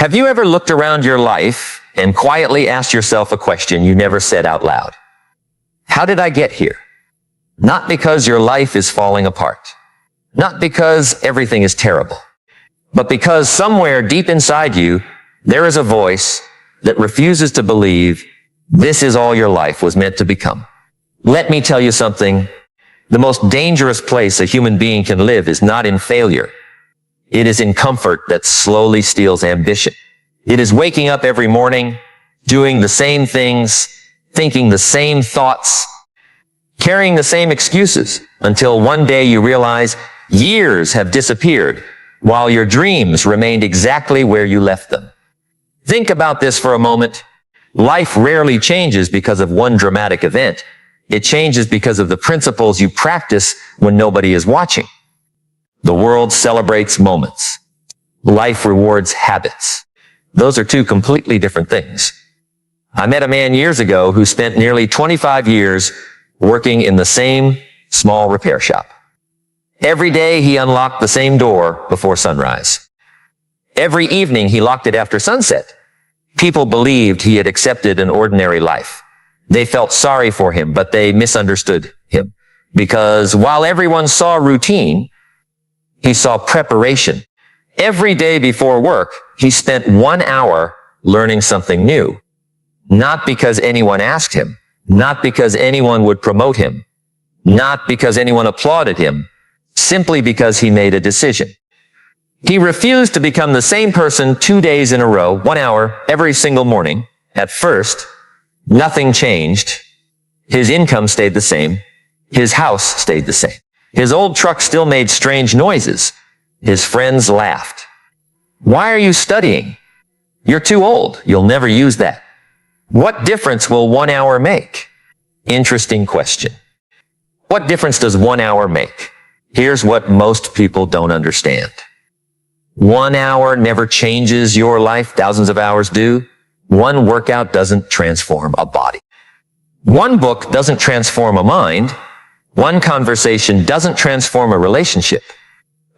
Have you ever looked around your life and quietly asked yourself a question you never said out loud? How did I get here? Not because your life is falling apart. Not because everything is terrible. But because somewhere deep inside you, there is a voice that refuses to believe this is all your life was meant to become. Let me tell you something. The most dangerous place a human being can live is not in failure. It is in comfort that slowly steals ambition. It is waking up every morning, doing the same things, thinking the same thoughts, carrying the same excuses, until one day you realize years have disappeared while your dreams remained exactly where you left them. Think about this for a moment. Life rarely changes because of one dramatic event. It changes because of the principles you practice when nobody is watching. The world celebrates moments. Life rewards habits. Those are two completely different things. I met a man years ago who spent nearly 25 years working in the same small repair shop. Every day he unlocked the same door before sunrise. Every evening he locked it after sunset. People believed he had accepted an ordinary life. They felt sorry for him, but they misunderstood him. Because while everyone saw routine, he saw preparation. Every day before work, he spent 1 hour learning something new. Not because anyone asked him, not because anyone would promote him, not because anyone applauded him, simply because he made a decision. He refused to become the same person 2 days in a row, 1 hour every single morning. At first, nothing changed. His income stayed the same. His house stayed the same. His old truck still made strange noises. His friends laughed. Why are you studying? You're too old. You'll never use that. What difference will 1 hour make? Interesting question. What difference does 1 hour make? Here's what most people don't understand. 1 hour never changes your life. Thousands of hours do. One workout doesn't transform a body. One book doesn't transform a mind. One conversation doesn't transform a relationship.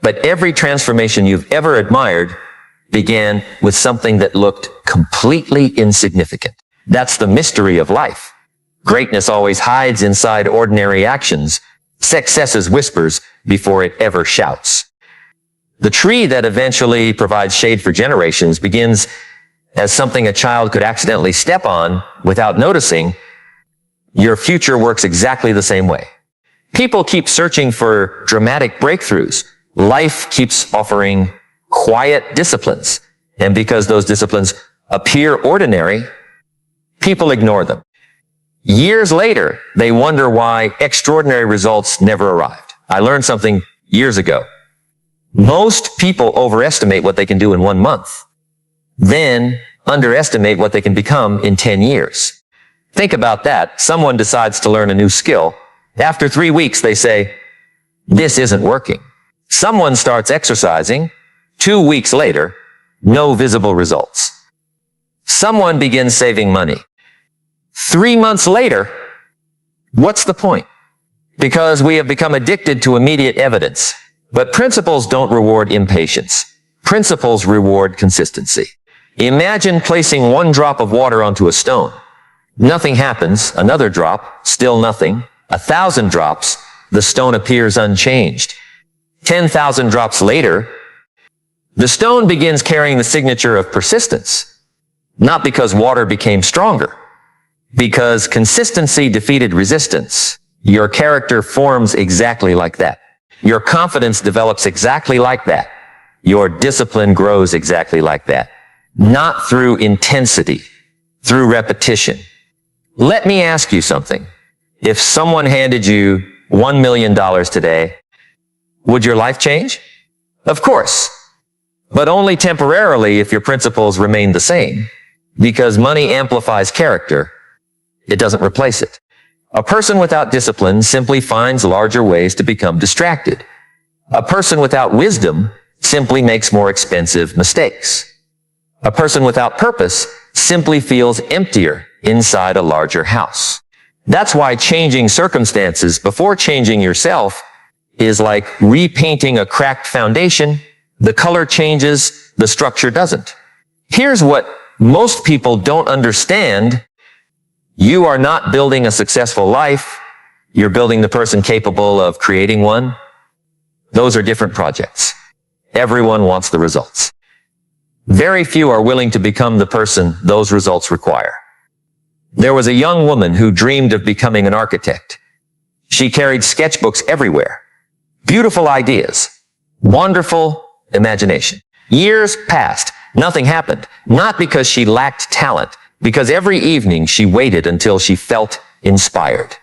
But every transformation you've ever admired began with something that looked completely insignificant. That's the mystery of life. Greatness always hides inside ordinary actions. Success is whispers before it ever shouts. The tree that eventually provides shade for generations begins as something a child could accidentally step on without noticing. Your future works exactly the same way. People keep searching for dramatic breakthroughs. Life keeps offering quiet disciplines. And because those disciplines appear ordinary, people ignore them. Years later, they wonder why extraordinary results never arrived. I learned something years ago. Most people overestimate what they can do in 1 month, then underestimate what they can become in 10 years. Think about that. Someone decides to learn a new skill. After 3 weeks, they say, this isn't working. Someone starts exercising. 2 weeks later, no visible results. Someone begins saving money. 3 months later, what's the point? Because we have become addicted to immediate evidence. But principles don't reward impatience. Principles reward consistency. Imagine placing 1 drop of water onto a stone. Nothing happens. Another drop, still nothing. 1,000 drops, the stone appears unchanged. 10,000 drops later, the stone begins carrying the signature of persistence. Not because water became stronger, because consistency defeated resistance. Your character forms exactly like that. Your confidence develops exactly like that. Your discipline grows exactly like that. Not through intensity, through repetition. Let me ask you something. If someone handed you $1 million today, would your life change? Of course. But only temporarily if your principles remain the same. Because money amplifies character. It doesn't replace it. A person without discipline simply finds larger ways to become distracted. A person without wisdom simply makes more expensive mistakes. A person without purpose simply feels emptier inside a larger house. That's why changing circumstances before changing yourself is like repainting a cracked foundation. The color changes, the structure doesn't. Here's what most people don't understand. You are not building a successful life. You're building the person capable of creating one. Those are different projects. Everyone wants the results. Very few are willing to become the person those results require. There was a young woman who dreamed of becoming an architect. She carried sketchbooks everywhere. Beautiful ideas. Wonderful imagination. Years passed. Nothing happened. Not because she lacked talent, because every evening she waited until she felt inspired.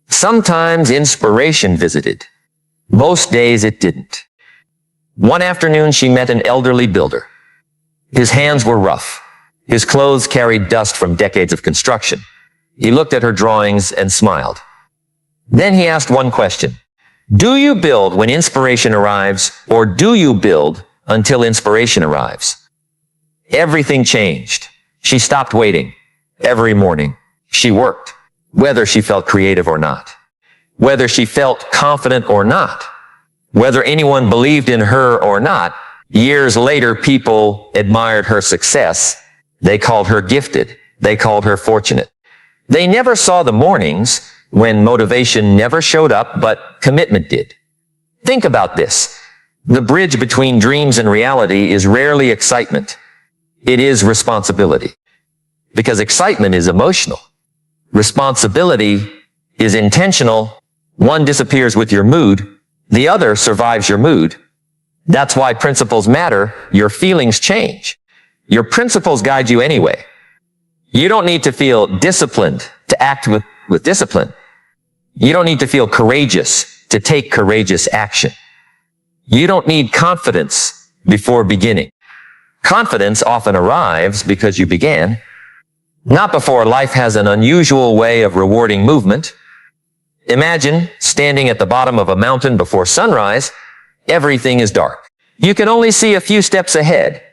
Sometimes inspiration visited. Most days it didn't. One afternoon she met an elderly builder. His hands were rough. His clothes carried dust from decades of construction. He looked at her drawings and smiled. Then he asked one question. Do you build when inspiration arrives, or do you build until inspiration arrives? Everything changed. She stopped waiting. Every morning, she worked, whether she felt creative or not, whether she felt confident or not, whether anyone believed in her or not. Years later, people admired her success. They called her gifted. They called her fortunate. They never saw the mornings when motivation never showed up, but commitment did. Think about this. The bridge between dreams and reality is rarely excitement. It is responsibility. Because excitement is emotional. Responsibility is intentional. One disappears with your mood. The other survives your mood. That's why principles matter. Your feelings change. Your principles guide you anyway. You don't need to feel disciplined to act with discipline. You don't need to feel courageous to take courageous action. You don't need confidence before beginning. Confidence often arrives because you began, not before life has an unusual way of rewarding movement. Imagine standing at the bottom of a mountain before sunrise. Everything is dark. You can only see a few steps ahead.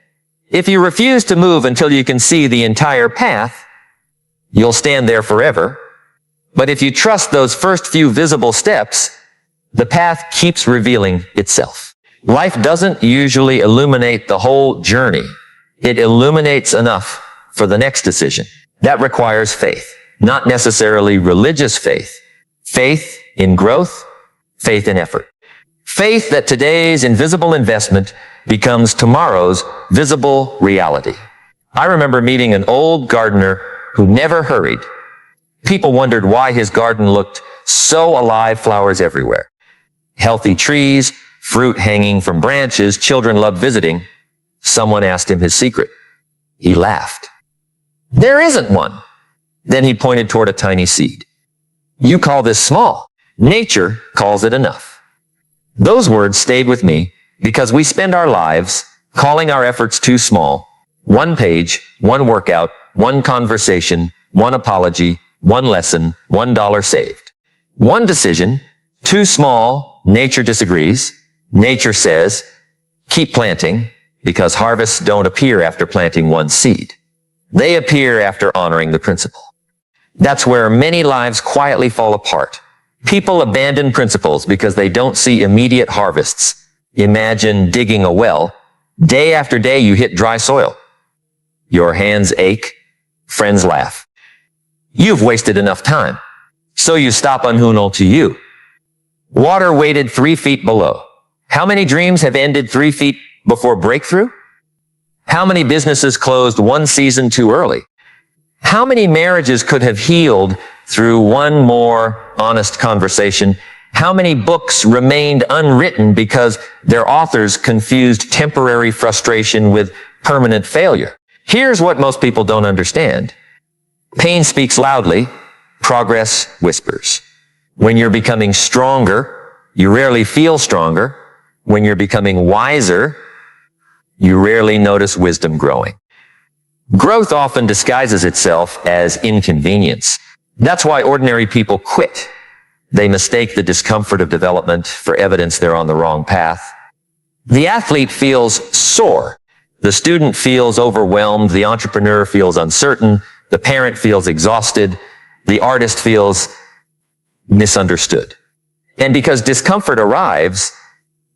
If you refuse to move until you can see the entire path, you'll stand there forever. But if you trust those first few visible steps, the path keeps revealing itself. Life doesn't usually illuminate the whole journey. It illuminates enough for the next decision. That requires faith, not necessarily religious faith. Faith in growth, faith in effort. Faith that today's invisible investment becomes tomorrow's visible reality. I remember meeting an old gardener who never hurried. People wondered why his garden looked so alive, flowers everywhere. Healthy trees, fruit hanging from branches, children loved visiting. Someone asked him his secret. He laughed. There isn't one. Then he pointed toward a tiny seed. You call this small. Nature calls it enough. Those words stayed with me because we spend our lives calling our efforts too small. One page, one workout, one conversation, one apology, one lesson, $1 saved. One decision, too small. Nature disagrees. Nature says, keep planting, because harvests don't appear after planting one seed. They appear after honoring the principle. That's where many lives quietly fall apart. People abandon principles because they don't see immediate harvests. Imagine digging a well. Day after day you hit dry soil. Your hands ache. Friends laugh. You've wasted enough time. So you stop unhuno to you. Water waited 3 feet below. How many dreams have ended 3 feet before breakthrough? How many businesses closed one season too early? How many marriages could have healed through one more honest conversation? How many books remained unwritten because their authors confused temporary frustration with permanent failure? Here's what most people don't understand. Pain speaks loudly, progress whispers. When you're becoming stronger, you rarely feel stronger. When you're becoming wiser, you rarely notice wisdom growing. Growth often disguises itself as inconvenience. That's why ordinary people quit. They mistake the discomfort of development for evidence they're on the wrong path. The athlete feels sore. The student feels overwhelmed. The entrepreneur feels uncertain. The parent feels exhausted. The artist feels misunderstood. And because discomfort arrives,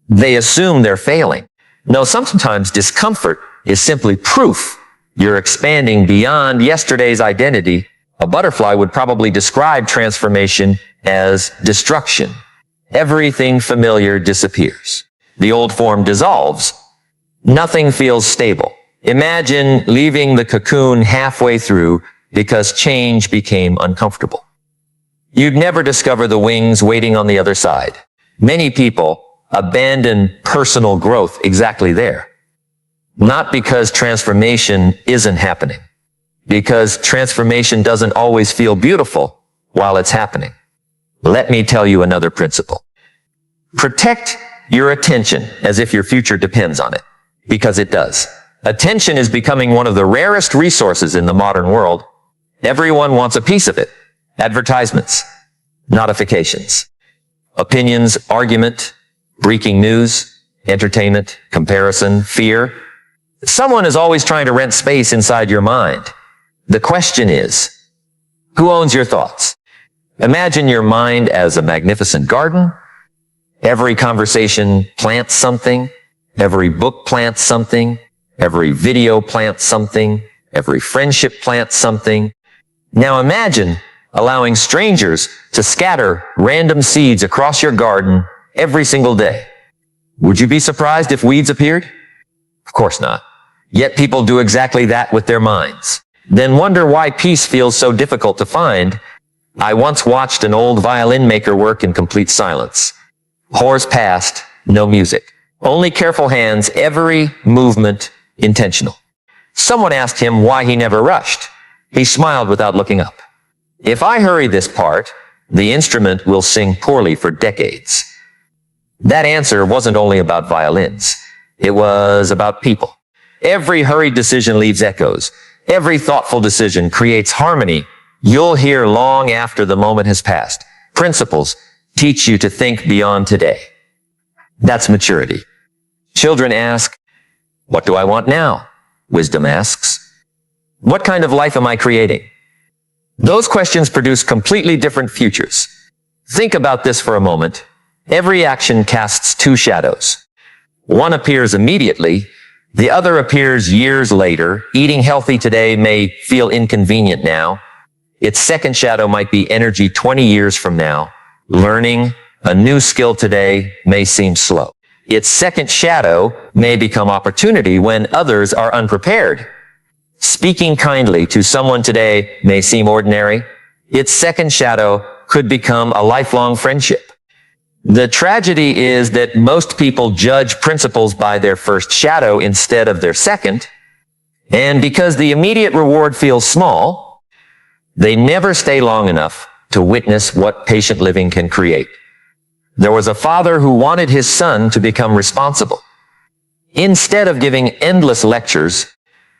they assume they're failing. No, sometimes discomfort is simply proof You're expanding beyond yesterday's identity. A butterfly would probably describe transformation as destruction. Everything familiar disappears. The old form dissolves. Nothing feels stable. Imagine leaving the cocoon halfway through because change became uncomfortable. You'd never discover the wings waiting on the other side. Many people abandon personal growth exactly there. Not because transformation isn't happening. Because transformation doesn't always feel beautiful while it's happening. Let me tell you another principle. Protect your attention as if your future depends on it. Because it does. Attention is becoming one of the rarest resources in the modern world. Everyone wants a piece of it. Advertisements, notifications, opinions, argument, breaking news, entertainment, comparison, fear. Someone is always trying to rent space inside your mind. The question is, who owns your thoughts? Imagine your mind as a magnificent garden. Every conversation plants something. Every book plants something. Every video plants something. Every friendship plants something. Now imagine allowing strangers to scatter random seeds across your garden every single day. Would you be surprised if weeds appeared? Of course not. Yet people do exactly that with their minds. Then wonder why peace feels so difficult to find. I once watched an old violin maker work in complete silence. Hours passed, no music. Only careful hands, every movement intentional. Someone asked him why he never rushed. He smiled without looking up. If I hurry this part, the instrument will sing poorly for decades. That answer wasn't only about violins. It was about people. Every hurried decision leaves echoes. Every thoughtful decision creates harmony you'll hear long after the moment has passed. Principles teach you to think beyond today. That's maturity. Children ask, what do I want now? Wisdom asks, what kind of life am I creating? Those questions produce completely different futures. Think about this for a moment. Every action casts two shadows. One appears immediately. The other appears years later. Eating healthy today may feel inconvenient now. Its second shadow might be energy 20 years from now. Learning a new skill today may seem slow. Its second shadow may become opportunity when others are unprepared. Speaking kindly to someone today may seem ordinary. Its second shadow could become a lifelong friendship. The tragedy is that most people judge principles by their first shadow instead of their second. And because the immediate reward feels small, they never stay long enough to witness what patient living can create. There was a father who wanted his son to become responsible. Instead of giving endless lectures,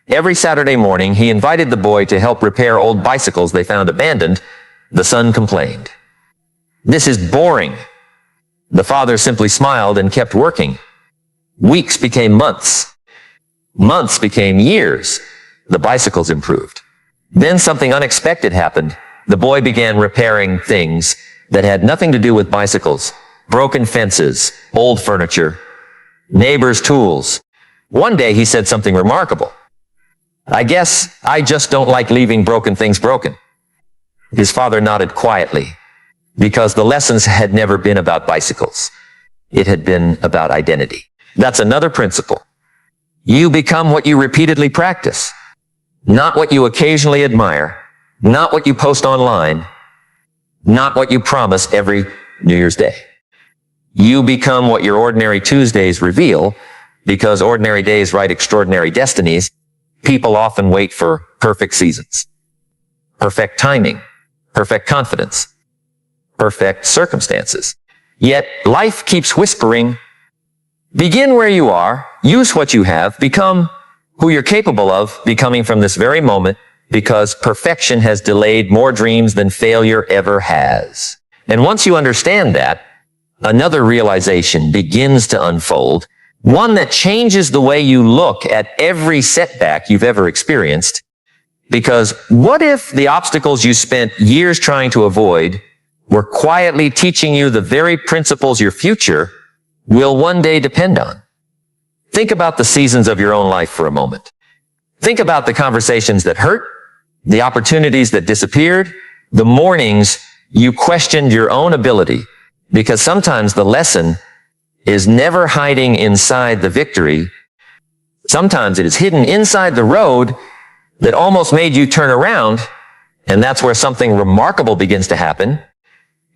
every Saturday morning he invited the boy to help repair old bicycles they found abandoned. The son complained, "This is boring." The father simply smiled and kept working. Weeks became months. Months became years. The bicycles improved. Then something unexpected happened. The boy began repairing things that had nothing to do with bicycles. Broken fences, old furniture, neighbors' tools. One day he said something remarkable. "I guess I just don't like leaving broken things broken." His father nodded quietly, because the lessons had never been about bicycles. It had been about identity. That's another principle. You become what you repeatedly practice, not what you occasionally admire, not what you post online, not what you promise every New Year's Day. You become what your ordinary Tuesdays reveal, because ordinary days write extraordinary destinies. People often wait for perfect seasons, perfect timing, perfect confidence, perfect circumstances. Yet life keeps whispering, begin where you are, use what you have, become who you're capable of becoming from this very moment, because perfection has delayed more dreams than failure ever has. And once you understand that, another realization begins to unfold, one that changes the way you look at every setback you've ever experienced. Because what if the obstacles you spent years trying to avoid were quietly teaching you the very principles your future will one day depend on? Think about the seasons of your own life for a moment. Think about the conversations that hurt, the opportunities that disappeared, the mornings you questioned your own ability, because sometimes the lesson is never hiding inside the victory. Sometimes it is hidden inside the road that almost made you turn around, and that's where something remarkable begins to happen,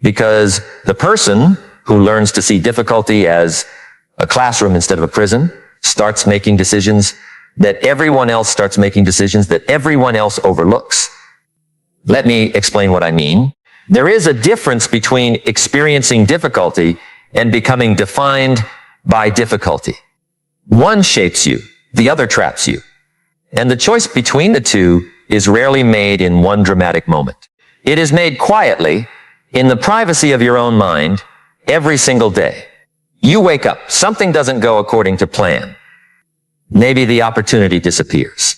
because the person who learns to see difficulty as a classroom instead of a prison starts making decisions that everyone else overlooks. Let me explain what I mean. There is a difference between experiencing difficulty and becoming defined by difficulty. One shapes you, the other traps you. And the choice between the two is rarely made in one dramatic moment. It is made quietly, in the privacy of your own mind, every single day. You wake up, something doesn't go according to plan. Maybe the opportunity disappears.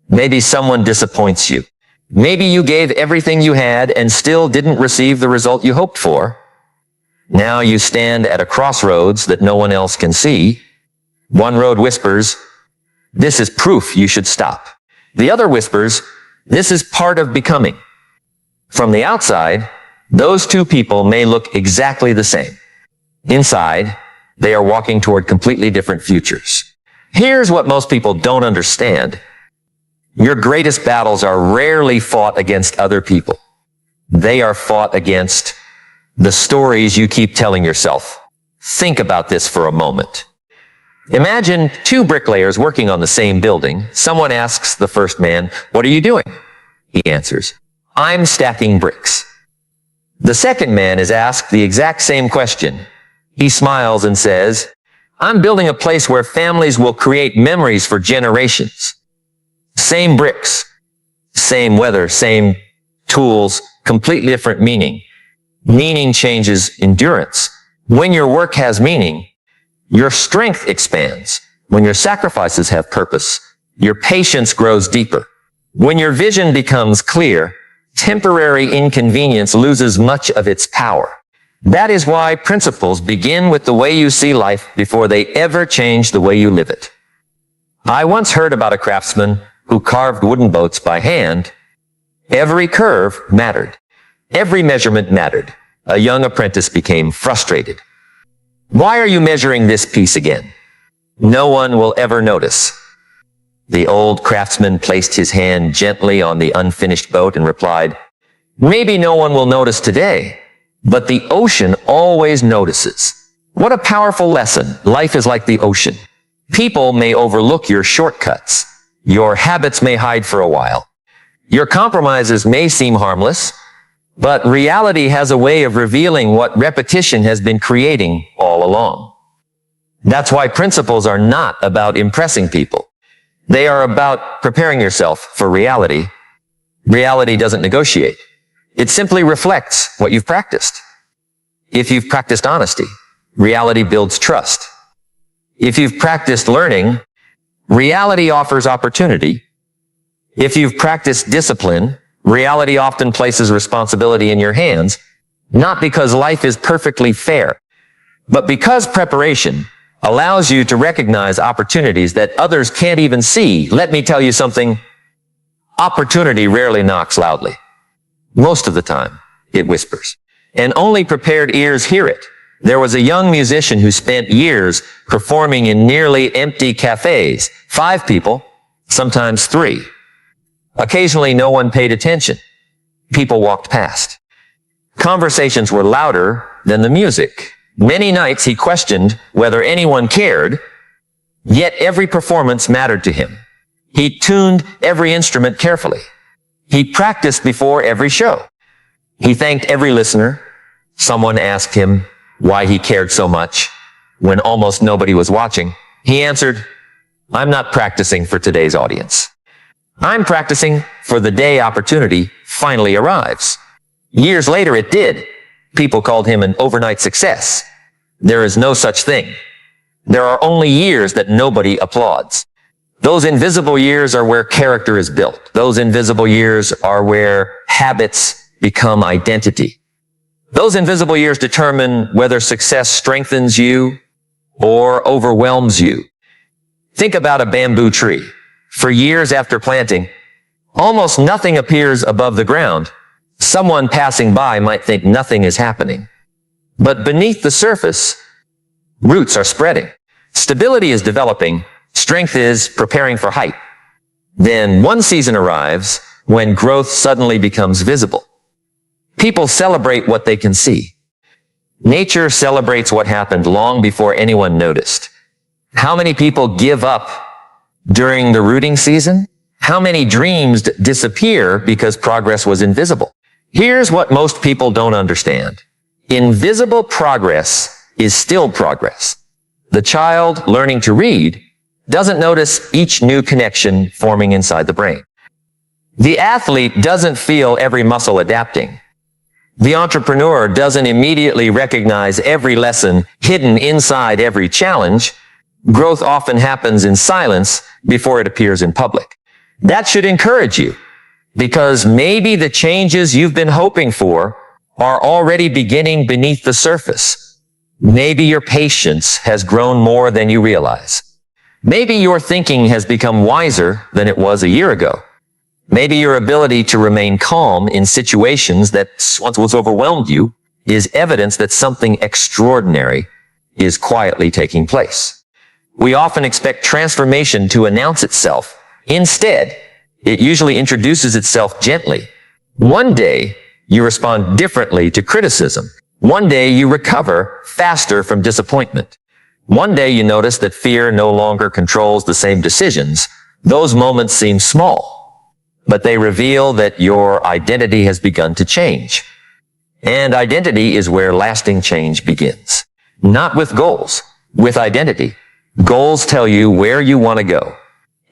Maybe someone disappoints you. Maybe you gave everything you had and still didn't receive the result you hoped for. Now you stand at a crossroads that no one else can see. One road whispers, "This is proof you should stop." The other whispers, "This is part of becoming." From the outside, those two people may look exactly the same. Inside, they are walking toward completely different futures. Here's what most people don't understand. Your greatest battles are rarely fought against other people. They are fought against the stories you keep telling yourself. Think about this for a moment. Imagine two bricklayers working on the same building. Someone asks the first man, "What are you doing?" He answers, "I'm stacking bricks." The second man is asked the exact same question. He smiles and says, "I'm building a place where families will create memories for generations." Same bricks, same weather, same tools, completely different meaning. Meaning changes endurance. When your work has meaning, your strength expands. When your sacrifices have purpose, your patience grows deeper. When your vision becomes clear, temporary inconvenience loses much of its power. That is why principles begin with the way you see life before they ever change the way you live it. I once heard about a craftsman who carved wooden boats by hand. Every curve mattered. Every measurement mattered. A young apprentice became frustrated. "Why are you measuring this piece again? No one will ever notice." The old craftsman placed his hand gently on the unfinished boat and replied, "Maybe no one will notice today, but the ocean always notices." What a powerful lesson. Life is like the ocean. People may overlook your shortcuts. Your habits may hide for a while. Your compromises may seem harmless, but reality has a way of revealing what repetition has been creating all along. That's why principles are not about impressing people. They are about preparing yourself for reality. Reality doesn't negotiate. It simply reflects what you've practiced. If you've practiced honesty, reality builds trust. If you've practiced learning, reality offers opportunity. If you've practiced discipline, reality often places responsibility in your hands, not because life is perfectly fair, but because preparation allows you to recognize opportunities that others can't even see. Let me tell you something. Opportunity rarely knocks loudly. Most of the time, it whispers. And only prepared ears hear it. There was a young musician who spent years performing in nearly empty cafes. 5 people, sometimes 3. Occasionally, no one paid attention. People walked past. Conversations were louder than the music. Many nights he questioned whether anyone cared, yet every performance mattered to him. He tuned every instrument carefully. He practiced before every show. He thanked every listener. Someone asked him why he cared so much when almost nobody was watching. He answered, "I'm not practicing for today's audience. I'm practicing for the day opportunity finally arrives." Years later, it did. People called him an overnight success. There is no such thing. There are only years that nobody applauds. Those invisible years are where character is built. Those invisible years are where habits become identity. Those invisible years determine whether success strengthens you or overwhelms you. Think about a bamboo tree. For years after planting, almost nothing appears above the ground. Someone passing by might think nothing is happening. But beneath the surface, roots are spreading. Stability is developing. Strength is preparing for height. Then one season arrives when growth suddenly becomes visible. People celebrate what they can see. Nature celebrates what happened long before anyone noticed. How many people give up during the rooting season? How many dreams disappear because progress was invisible? Here's what most people don't understand. Invisible progress is still progress. The child learning to read doesn't notice each new connection forming inside the brain. The athlete doesn't feel every muscle adapting. The entrepreneur doesn't immediately recognize every lesson hidden inside every challenge. Growth often happens in silence before it appears in public. That should encourage you, because maybe the changes you've been hoping for are already beginning beneath the surface. Maybe your patience has grown more than you realize. Maybe your thinking has become wiser than it was a year ago. Maybe your ability to remain calm in situations that once overwhelmed you is evidence that something extraordinary is quietly taking place. We often expect transformation to announce itself. Instead, it usually introduces itself gently. One day, you respond differently to criticism. One day, you recover faster from disappointment. One day, you notice that fear no longer controls the same decisions. Those moments seem small, but they reveal that your identity has begun to change. And identity is where lasting change begins. Not with goals, with identity. Goals tell you where you want to go.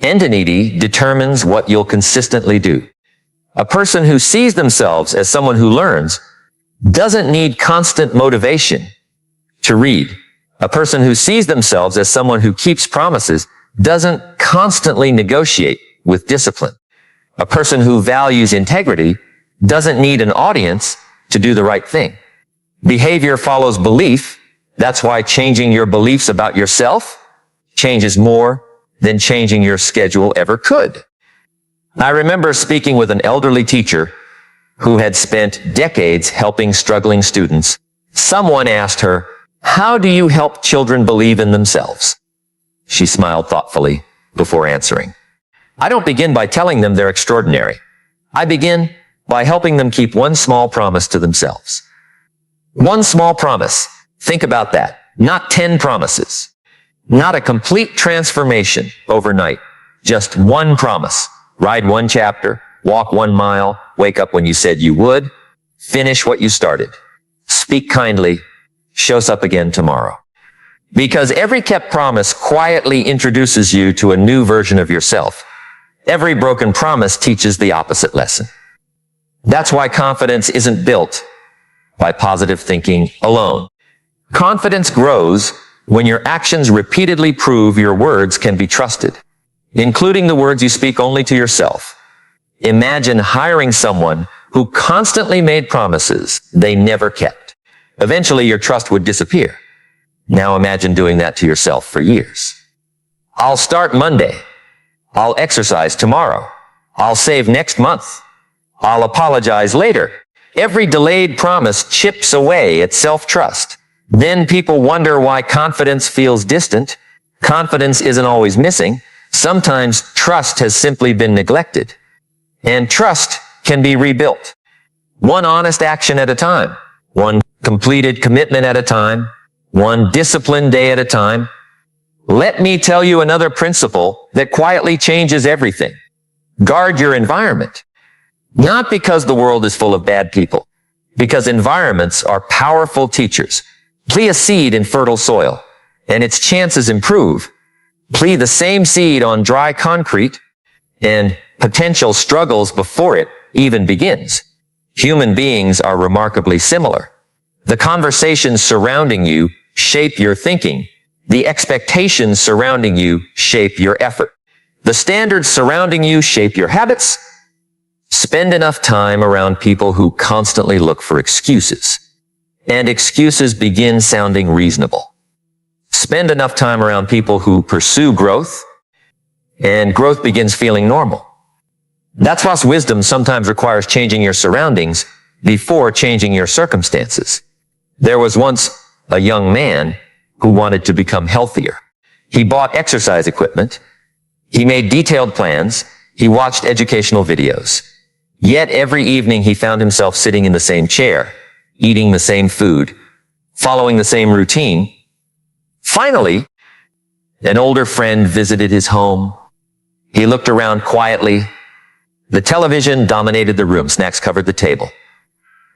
Identity determines what you'll consistently do. A person who sees themselves as someone who learns doesn't need constant motivation to read. A person who sees themselves as someone who keeps promises doesn't constantly negotiate with discipline. A person who values integrity doesn't need an audience to do the right thing. Behavior follows belief. That's why changing your beliefs about yourself changes more than changing your schedule ever could. I remember speaking with an elderly teacher who had spent decades helping struggling students. Someone asked her, "How do you help children believe in themselves?" She smiled thoughtfully before answering. "I don't begin by telling them they're extraordinary. I begin by helping them keep one small promise to themselves." One small promise. Think about that. Not 10 promises. Not a complete transformation overnight. Just one promise. Write one chapter, walk 1 mile, wake up when you said you would, finish what you started. Speak kindly, shows up again tomorrow. Because every kept promise quietly introduces you to a new version of yourself. Every broken promise teaches the opposite lesson. That's why confidence isn't built by positive thinking alone. Confidence grows when your actions repeatedly prove your words can be trusted, including the words you speak only to yourself. Imagine hiring someone who constantly made promises they never kept. Eventually, your trust would disappear. Now imagine doing that to yourself for years. I'll start Monday. I'll exercise tomorrow. I'll save next month. I'll apologize later. Every delayed promise chips away at self-trust. Then people wonder why confidence feels distant. Confidence isn't always missing. Sometimes trust has simply been neglected. And trust can be rebuilt. One honest action at a time. One completed commitment at a time. One disciplined day at a time. Let me tell you another principle that quietly changes everything. Guard your environment. Not because the world is full of bad people, because environments are powerful teachers. Plant a seed in fertile soil, and its chances improve. Plant the same seed on dry concrete, and potential struggles before it even begins. Human beings are remarkably similar. The conversations surrounding you shape your thinking. The expectations surrounding you shape your effort. The standards surrounding you shape your habits. Spend enough time around people who constantly look for excuses, and excuses begin sounding reasonable. Spend enough time around people who pursue growth, and growth begins feeling normal. That's why wisdom sometimes requires changing your surroundings before changing your circumstances. There was once a young man who wanted to become healthier. He bought exercise equipment. He made detailed plans. He watched educational videos. Yet every evening he found himself sitting in the same chair, eating the same food, following the same routine. Finally, an older friend visited his home. He looked around quietly. The television dominated the room. Snacks covered the table.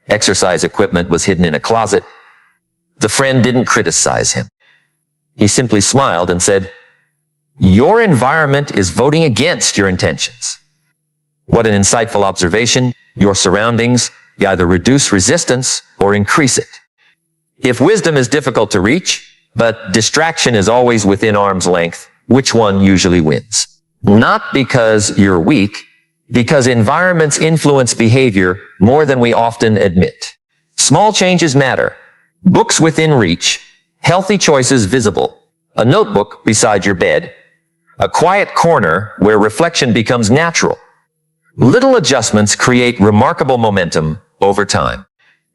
Exercise equipment was hidden in a closet. The friend didn't criticize him. He simply smiled and said, "Your environment is voting against your intentions." What an insightful observation. Your surroundings either reduce resistance or increase it. If wisdom is difficult to reach, but distraction is always within arm's length, which one usually wins? Not because you're weak, because environments influence behavior more than we often admit. Small changes matter. Books within reach, healthy choices visible, a notebook beside your bed, a quiet corner where reflection becomes natural. Little adjustments create remarkable momentum over time.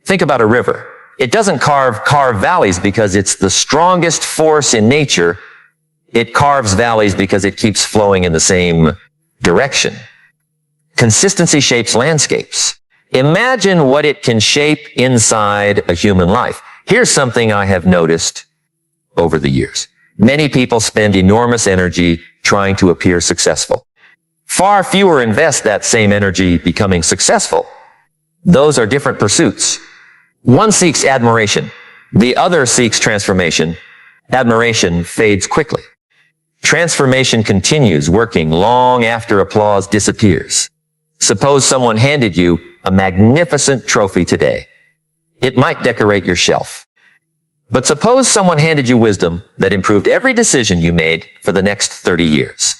Think about a river. It doesn't carve valleys because it's the strongest force in nature. It carves valleys because it keeps flowing in the same direction. Consistency shapes landscapes. Imagine what it can shape inside a human life. Here's something I have noticed over the years. Many people spend enormous energy trying to appear successful. Far fewer invest that same energy becoming successful. Those are different pursuits. One seeks admiration. The other seeks transformation. Admiration fades quickly. Transformation continues, working long after applause disappears. Suppose someone handed you a magnificent trophy today. It might decorate your shelf. But suppose someone handed you wisdom that improved every decision you made for the next 30 years.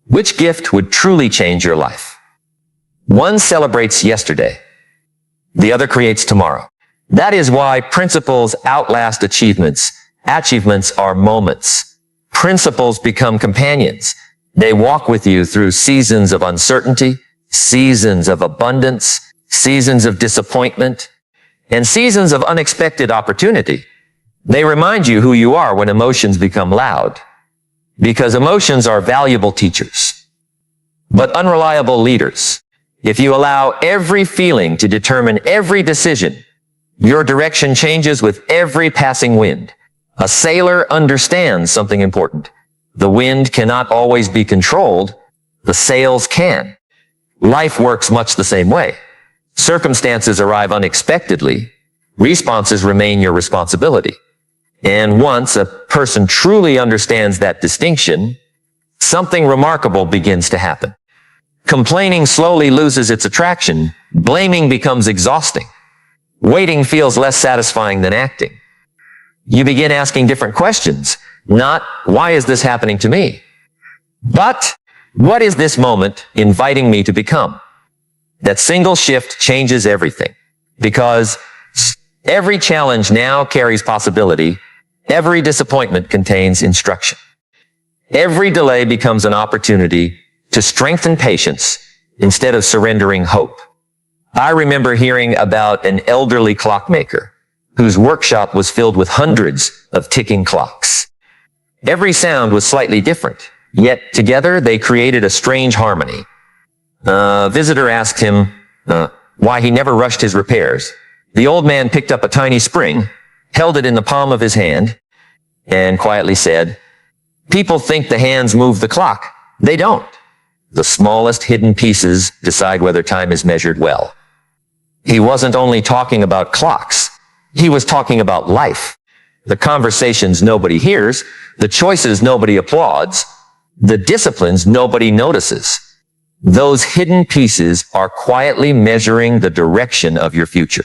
Which gift would truly change your life? One celebrates yesterday. The other creates tomorrow. That is why principles outlast achievements. Achievements are moments. Principles become companions. They walk with you through seasons of uncertainty, seasons of abundance, seasons of disappointment, and seasons of unexpected opportunity. They remind you who you are when emotions become loud, because emotions are valuable teachers, but unreliable leaders. If you allow every feeling to determine every decision, your direction changes with every passing wind. A sailor understands something important. The wind cannot always be controlled. The sails can. Life works much the same way. Circumstances arrive unexpectedly. Responses remain your responsibility. And once a person truly understands that distinction, something remarkable begins to happen. Complaining slowly loses its attraction. Blaming becomes exhausting. Waiting feels less satisfying than acting. You begin asking different questions. Not, why is this happening to me? But, what is this moment inviting me to become? That single shift changes everything. Because every challenge now carries possibility. Every disappointment contains instruction. Every delay becomes an opportunity to strengthen patience instead of surrendering hope. I remember hearing about an elderly clockmaker whose workshop was filled with hundreds of ticking clocks. Every sound was slightly different, yet together they created a strange harmony. A visitor asked him why he never rushed his repairs. The old man picked up a tiny spring, held it in the palm of his hand, and quietly said, "People think the hands move the clock. They don't. The smallest hidden pieces decide whether time is measured well." He wasn't only talking about clocks. He was talking about life. The conversations nobody hears, the choices nobody applauds, the disciplines nobody notices. Those hidden pieces are quietly measuring the direction of your future.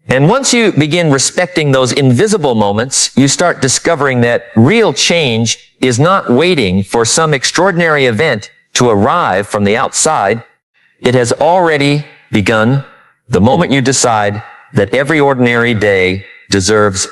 And once you begin respecting those invisible moments, you start discovering that real change is not waiting for some extraordinary event to arrive from the outside. It has already begun the moment you decide that every ordinary day deserves